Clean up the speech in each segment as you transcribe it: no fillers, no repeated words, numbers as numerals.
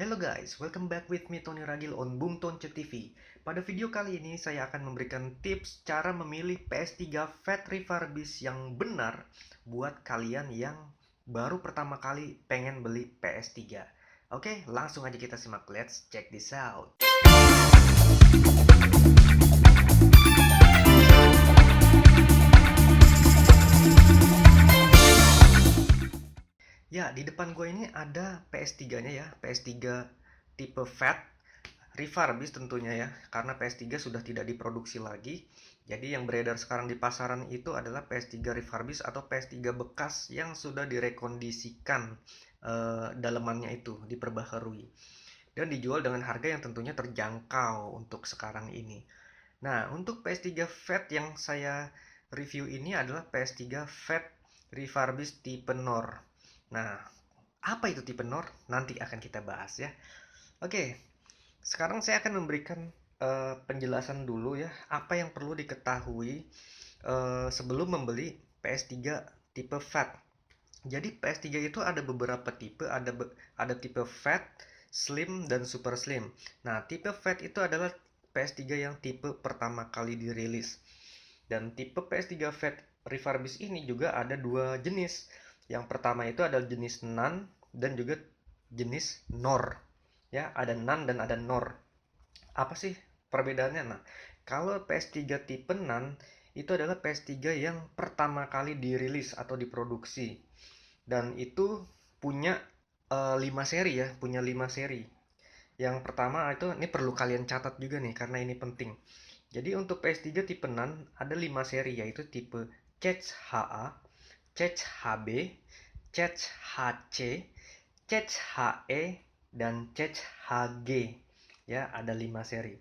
Hello guys, welcome back with me Tony Ragil on Bungtonce TV. Pada video kali ini saya akan memberikan tips cara memilih PS3 Fat Refurbish yang benar buat kalian yang baru pertama kali pengen beli PS3. Oke, langsung aja kita simak. Let's check this out. Ya, di depan gue ini ada PS3-nya ya, PS3 tipe Fat Refurbish tentunya ya, karena PS3 sudah tidak diproduksi lagi. Jadi yang beredar sekarang di pasaran itu adalah PS3 Refurbish atau PS3 bekas yang sudah direkondisikan dalemannya itu, diperbaharui. Dan dijual dengan harga yang tentunya terjangkau untuk sekarang ini. Nah, untuk PS3 Fat yang saya review ini adalah PS3 Fat Refurbish tipe NOR. Nah, apa itu tipe NOR? Nanti akan kita bahas ya. Oke, sekarang saya akan memberikan penjelasan dulu ya, apa yang perlu diketahui sebelum membeli PS3 tipe Fat. Jadi PS3 itu ada beberapa tipe, ada tipe Fat, Slim, dan Super Slim. Nah, tipe Fat itu adalah PS3 yang tipe pertama kali dirilis. Dan tipe PS3 Fat Refurbish ini juga ada dua jenis. Yang pertama itu adalah jenis NAND dan juga jenis NOR. Ya, ada NAND dan ada NOR. Apa sih perbedaannya? Nah, kalau PS3 tipe NAND itu adalah PS3 yang pertama kali dirilis atau diproduksi. Dan itu punya 5 seri ya, punya 5 seri. Yang pertama itu ini perlu kalian catat juga nih karena ini penting. Jadi untuk PS3 tipe NAND ada 5 seri yaitu tipe CHA, CHB, CHC, CHE, dan CHG. Ya, ada 5 seri.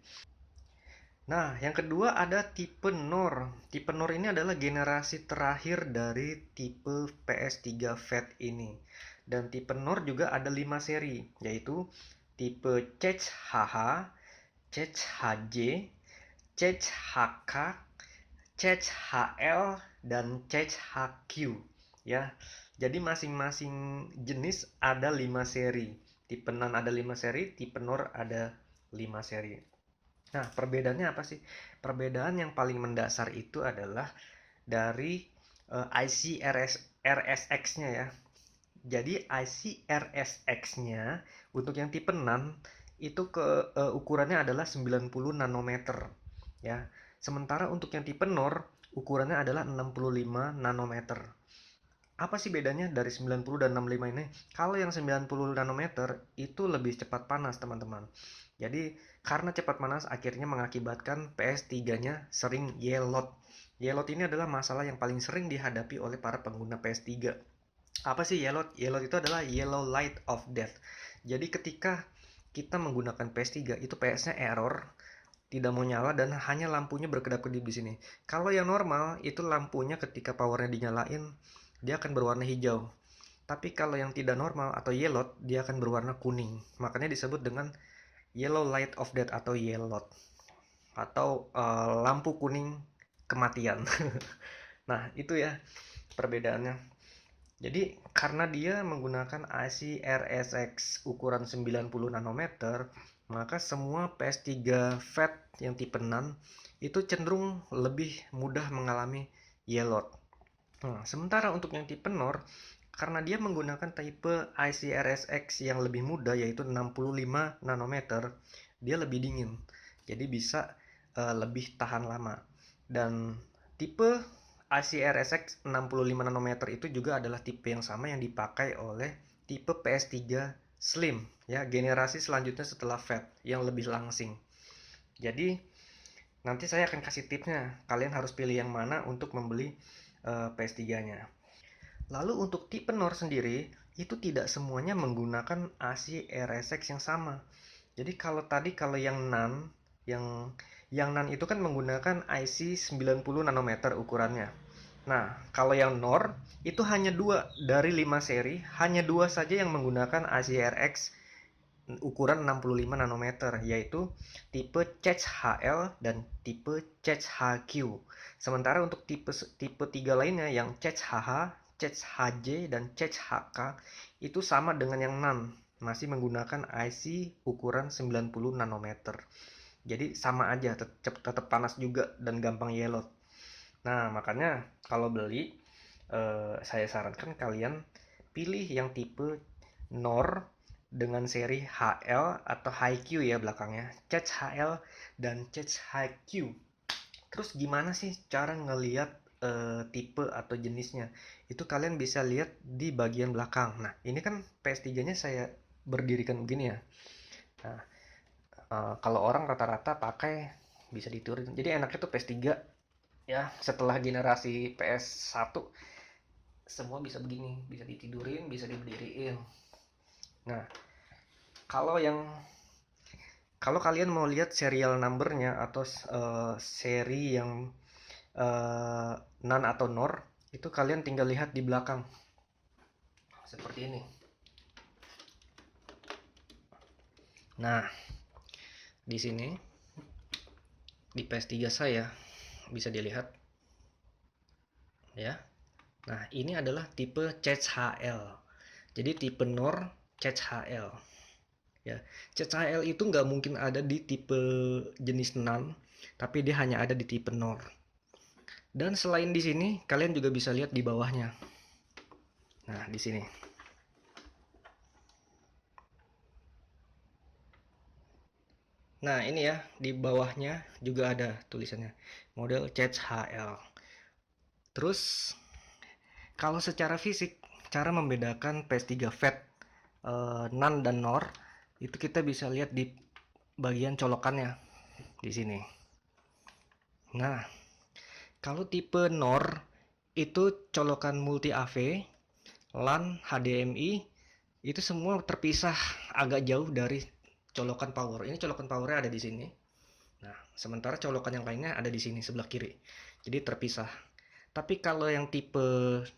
Nah, yang kedua ada tipe NOR. Tipe NOR ini adalah generasi terakhir dari tipe PS3 Fat ini. Dan tipe NOR juga ada 5 seri, yaitu tipe CHH, CHJ, CHK, CHL, dan CHQ. Ya, jadi masing-masing jenis ada 5 seri. Tipe NAND ada 5 seri, tipe NOR ada 5 seri. Nah, perbedaannya apa sih? Perbedaan yang paling mendasar itu adalah dari IC RSX-nya ya. Jadi IC RSX-nya untuk yang tipe NAND itu ukurannya adalah 90 nanometer ya. Sementara untuk yang tipe NOR ukurannya adalah 65 nanometer. Apa sih bedanya dari 90 dan 65 ini? Kalau yang 90 nanometer itu lebih cepat panas, teman-teman. Jadi, karena cepat panas akhirnya mengakibatkan PS3-nya sering yellow. Yellow ini adalah masalah yang paling sering dihadapi oleh para pengguna PS3. Apa sih yellow? Yellow itu adalah yellow light of death. Jadi ketika kita menggunakan PS3 itu PS-nya error, tidak mau nyala dan hanya lampunya berkedap-kedip di sini. Kalau yang normal itu lampunya ketika powernya dinyalain dia akan berwarna hijau. Tapi kalau yang tidak normal atau yellow, dia akan berwarna kuning. Makanya disebut dengan yellow light of death atau yellow atau lampu kuning kematian. Nah, itu ya perbedaannya. Jadi karena dia menggunakan IC RSX ukuran 90 nanometer, maka semua PS3 Fat yang tipe NAND itu cenderung lebih mudah mengalami yellow. Nah, sementara untuk yang tipe NOR, karena dia menggunakan tipe IC RSX yang lebih muda yaitu 65 nanometer, dia lebih dingin. Jadi bisa lebih tahan lama. Dan tipe IC RSX 65 nanometer itu juga adalah tipe yang sama yang dipakai oleh tipe PS3 Slim ya, generasi selanjutnya setelah Fat yang lebih langsing. Jadi nanti saya akan kasih tipsnya. Kalian harus pilih yang mana untuk membeli PS3-nya. Lalu untuk tipe NOR sendiri itu tidak semuanya menggunakan IC RSX yang sama. Jadi kalau yang NAND yang NAND itu kan menggunakan IC 90 nanometer ukurannya. Nah, kalau yang NOR itu hanya 2 dari 5 seri, hanya 2 saja yang menggunakan IC RX ukuran 65 nanometer, yaitu tipe CHL dan tipe CHQ. Sementara untuk tipe 3 lainnya yang CHH, CHJ, dan CHK itu sama dengan yang NAND. masih menggunakan IC ukuran 90 nanometer. Jadi sama aja, tetap panas juga dan gampang yellow. Nah, makanya kalau beli, saya sarankan kalian pilih yang tipe NOR dengan seri HL atau HiQ ya belakangnya. Catch HL dan Catch HiQ. Terus gimana sih cara ngelihat tipe atau jenisnya? Itu kalian bisa lihat di bagian belakang. Nah, ini kan PS3-nya saya berdirikan begini ya. Nah, kalau orang rata-rata pakai bisa diturunin. Jadi enaknya tuh PS3 ya, setelah generasi PS1 semua bisa begini, bisa ditidurin, bisa diberdiriin. Nah, kalau yang kalau kalian mau lihat serial numbernya atau seri yang NaN atau NOR, itu kalian tinggal lihat di belakang seperti ini. Nah, di sini di PS3 saya bisa dilihat ya. Nah, ini adalah tipe CHL. Jadi tipe NOR CHL. Ya, CHL itu nggak mungkin ada di tipe jenis NaN, tapi dia hanya ada di tipe NOR. Dan selain di sini, kalian juga bisa lihat di bawahnya. Nah, di sini. Nah, ini ya, di bawahnya juga ada tulisannya. Model CHL. Terus, kalau secara fisik, cara membedakan PS3 Fat, NaN dan NOR, itu kita bisa lihat di bagian colokannya. Di sini. Nah, kalau tipe NOR, itu colokan multi AV, LAN, HDMI, itu semua terpisah agak jauh dari colokan power. Ini colokan powernya ada di sini. Nah, sementara colokan yang lainnya ada di sini sebelah kiri. Jadi terpisah. Tapi kalau yang tipe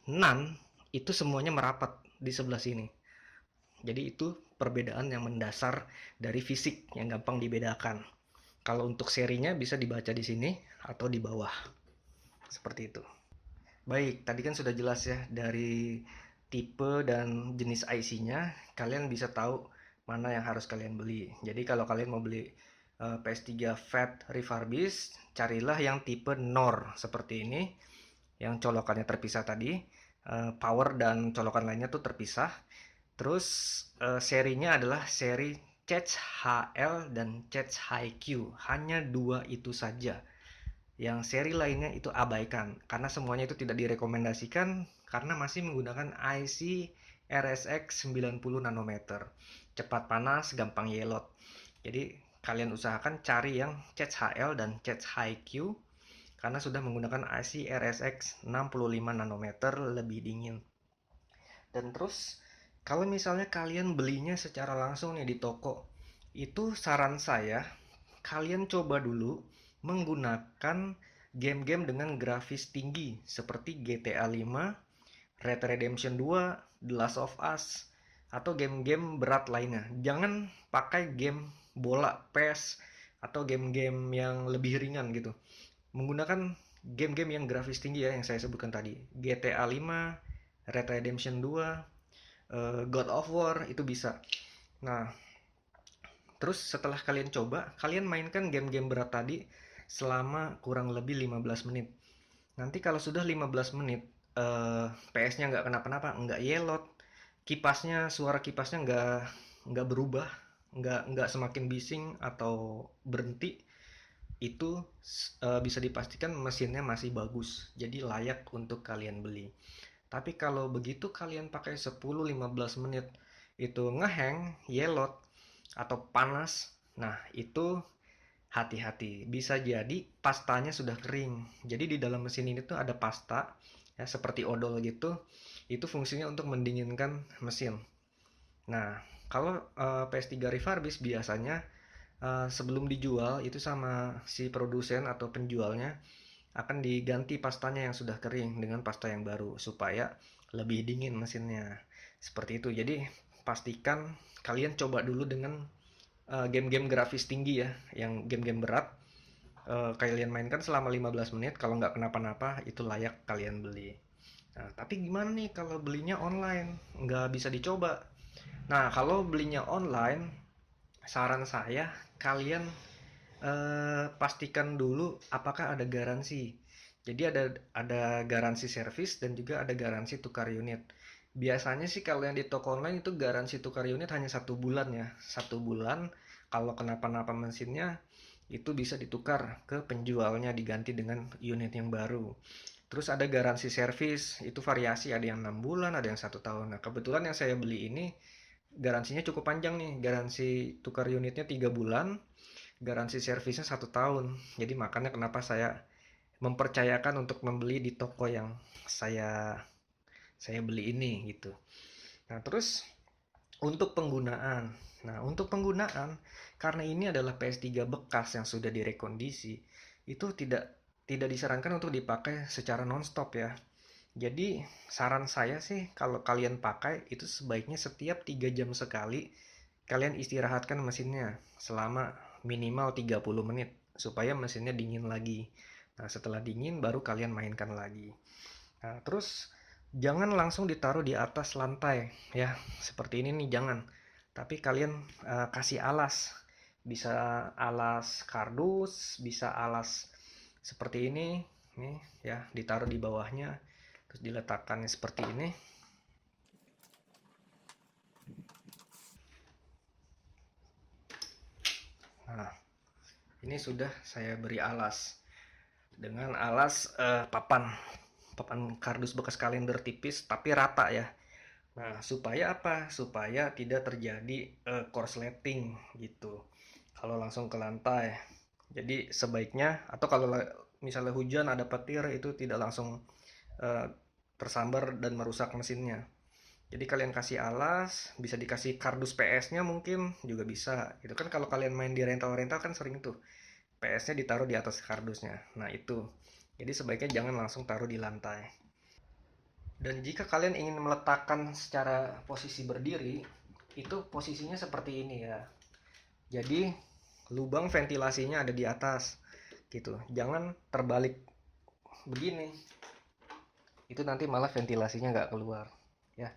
NaN itu semuanya merapat di sebelah sini. Jadi itu perbedaan yang mendasar dari fisik yang gampang dibedakan. Kalau untuk serinya bisa dibaca di sini atau di bawah. Seperti itu. Baik, tadi kan sudah jelas ya dari tipe dan jenis IC-nya, kalian bisa tahu mana yang harus kalian beli. Jadi kalau kalian mau beli PS3 Fat Refurbished, carilah yang tipe NOR seperti ini, yang colokannya terpisah tadi, power dan colokan lainnya tuh terpisah. Terus serinya adalah seri Catch HL dan Catch HiQ, hanya dua itu saja. Yang seri lainnya itu abaikan karena semuanya itu tidak direkomendasikan karena masih menggunakan IC RSX 90 nanometer. Cepat panas, gampang yellow. Jadi kalian usahakan cari yang Catch HL dan Catch HiQ karena sudah menggunakan IC RSX 65 nanometer lebih dingin. Dan terus kalau misalnya kalian belinya secara langsung nih di toko, itu saran saya kalian coba dulu menggunakan game-game dengan grafis tinggi seperti GTA 5, Red Redemption 2, The Last of Us, atau game-game berat lainnya. Jangan pakai game bola PES atau game-game yang lebih ringan gitu. Menggunakan game-game yang grafis tinggi ya yang saya sebutkan tadi. GTA 5, Red Redemption 2, God of War itu bisa. Nah, terus setelah kalian coba, kalian mainkan game-game berat tadi selama kurang lebih 15 menit. Nanti kalau sudah 15 menit, PS-nya nggak kenapa-napa, nggak yellow, kipasnya, suara kipasnya nggak berubah, nggak semakin bising atau berhenti, itu bisa dipastikan mesinnya masih bagus, jadi layak untuk kalian beli. Tapi kalau begitu kalian pakai 10-15 menit, itu ngehang, yellow, atau panas, nah itu hati-hati, bisa jadi pastanya sudah kering. Jadi di dalam mesin ini tuh ada pasta ya seperti odol gitu, itu fungsinya untuk mendinginkan mesin. Nah, kalau PS3 Refurbished biasanya sebelum dijual itu sama si produsen atau penjualnya akan diganti pastanya yang sudah kering dengan pasta yang baru supaya lebih dingin mesinnya. Seperti itu. Jadi pastikan kalian coba dulu dengan game-game grafis tinggi ya, yang game-game berat. Kalian mainkan selama 15 menit, kalau nggak kenapa-napa itu layak kalian beli. Nah, tapi gimana nih kalau belinya online? Nggak bisa dicoba. Nah, kalau belinya online, saran saya kalian pastikan dulu apakah ada garansi. Jadi ada garansi servis dan juga ada garansi tukar unit. Biasanya sih kalau yang di toko online itu garansi tukar unit hanya 1 bulan ya. 1 bulan kalau kenapa-napa mesinnya itu bisa ditukar ke penjualnya diganti dengan unit yang baru. Terus ada garansi servis, itu variasi, ada yang 6 bulan, ada yang 1 tahun. Nah, kebetulan yang saya beli ini garansinya cukup panjang nih, garansi tukar unitnya 3 bulan, garansi servisnya 1 tahun. Jadi makanya kenapa saya mempercayakan untuk membeli di toko yang saya beli ini gitu. Nah, terus untuk penggunaan. Nah, untuk penggunaan karena ini adalah PS3 bekas yang sudah direkondisi, itu tidak disarankan untuk dipakai secara nonstop ya. Jadi saran saya sih kalau kalian pakai itu sebaiknya setiap 3 jam sekali kalian istirahatkan mesinnya selama minimal 30 menit supaya mesinnya dingin lagi. Nah, setelah dingin baru kalian mainkan lagi. Nah, terus jangan langsung ditaruh di atas lantai ya. Seperti ini nih jangan. Tapi kalian kasih alas. Bisa alas kardus, bisa alas seperti ini nih ya, ditaruh di bawahnya terus diletakkan seperti ini. Nah, ini sudah saya beri alas dengan alas papan papan kardus bekas kalender tipis tapi rata ya. Nah, supaya apa? Supaya tidak terjadi korsleting gitu. Kalau langsung ke lantai. Jadi sebaiknya atau kalau misalnya hujan ada petir itu tidak langsung eh, tersambar dan merusak mesinnya. Jadi kalian kasih alas, bisa dikasih kardus PS-nya mungkin juga bisa. Itu kan kalau kalian main di rental-rental kan sering tuh. PS-nya ditaruh di atas kardusnya. Nah, itu. Jadi sebaiknya jangan langsung taruh di lantai. Dan jika kalian ingin meletakkan secara posisi berdiri, itu posisinya seperti ini ya. Jadi lubang ventilasinya ada di atas gitu. Jangan terbalik begini. Itu nanti malah ventilasinya nggak keluar ya.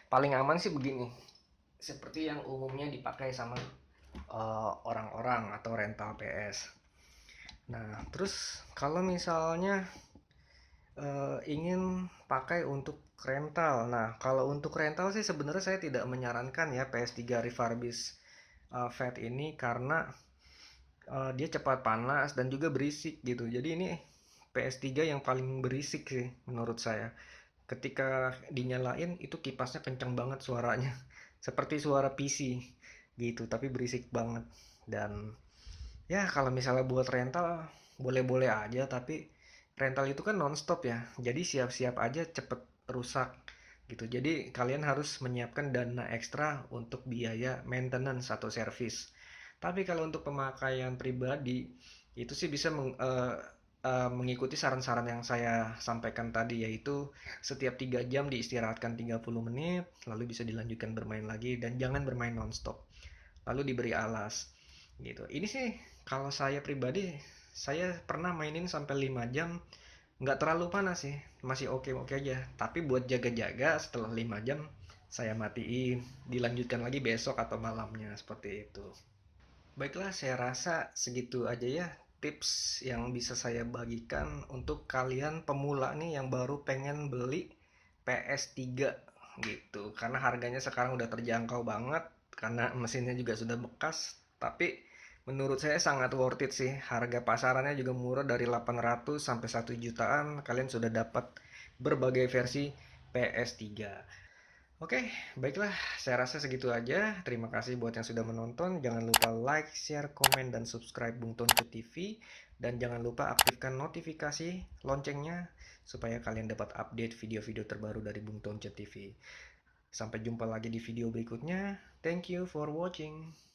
Paling aman sih begini. Seperti yang umumnya dipakai sama orang-orang atau rental PS. Nah, terus kalau misalnya ingin pakai untuk rental. Nah, kalau untuk rental sih sebenarnya saya tidak menyarankan ya PS3 refurbish Fat ini karena dia cepat panas dan juga berisik gitu. Jadi ini PS3 yang paling berisik sih menurut saya. Ketika dinyalain itu kipasnya kencang banget suaranya. Seperti suara PC gitu, tapi berisik banget. Dan ya kalau misalnya buat rental boleh-boleh aja, tapi rental itu kan nonstop ya. Jadi siap-siap aja cepet rusak gitu. Jadi kalian harus menyiapkan dana ekstra untuk biaya maintenance atau service. Tapi kalau untuk pemakaian pribadi itu sih bisa mengikuti saran-saran yang saya sampaikan tadi, yaitu setiap 3 jam diistirahatkan 30 menit, lalu bisa dilanjutkan bermain lagi dan jangan bermain nonstop. Lalu diberi alas gitu. Ini sih kalau saya pribadi saya pernah mainin sampai 5 jam, nggak terlalu panas sih, masih oke-oke aja. Tapi buat jaga-jaga setelah 5 jam saya matiin, dilanjutkan lagi besok atau malamnya seperti itu. Baiklah, saya rasa segitu aja ya tips yang bisa saya bagikan untuk kalian pemula nih yang baru pengen beli PS3 gitu. Karena harganya sekarang udah terjangkau banget karena mesinnya juga sudah bekas, tapi menurut saya sangat worth it sih. Harga pasarannya juga murah dari 800 sampai 1 jutaan kalian sudah dapat berbagai versi PS3. Oke, baiklah, saya rasa segitu aja. Terima kasih buat yang sudah menonton. Jangan lupa like, share, komen, dan subscribe Bung Tonce TV. Dan jangan lupa aktifkan notifikasi loncengnya supaya kalian dapat update video-video terbaru dari Bung Tonce TV. Sampai jumpa lagi di video berikutnya. Thank you for watching.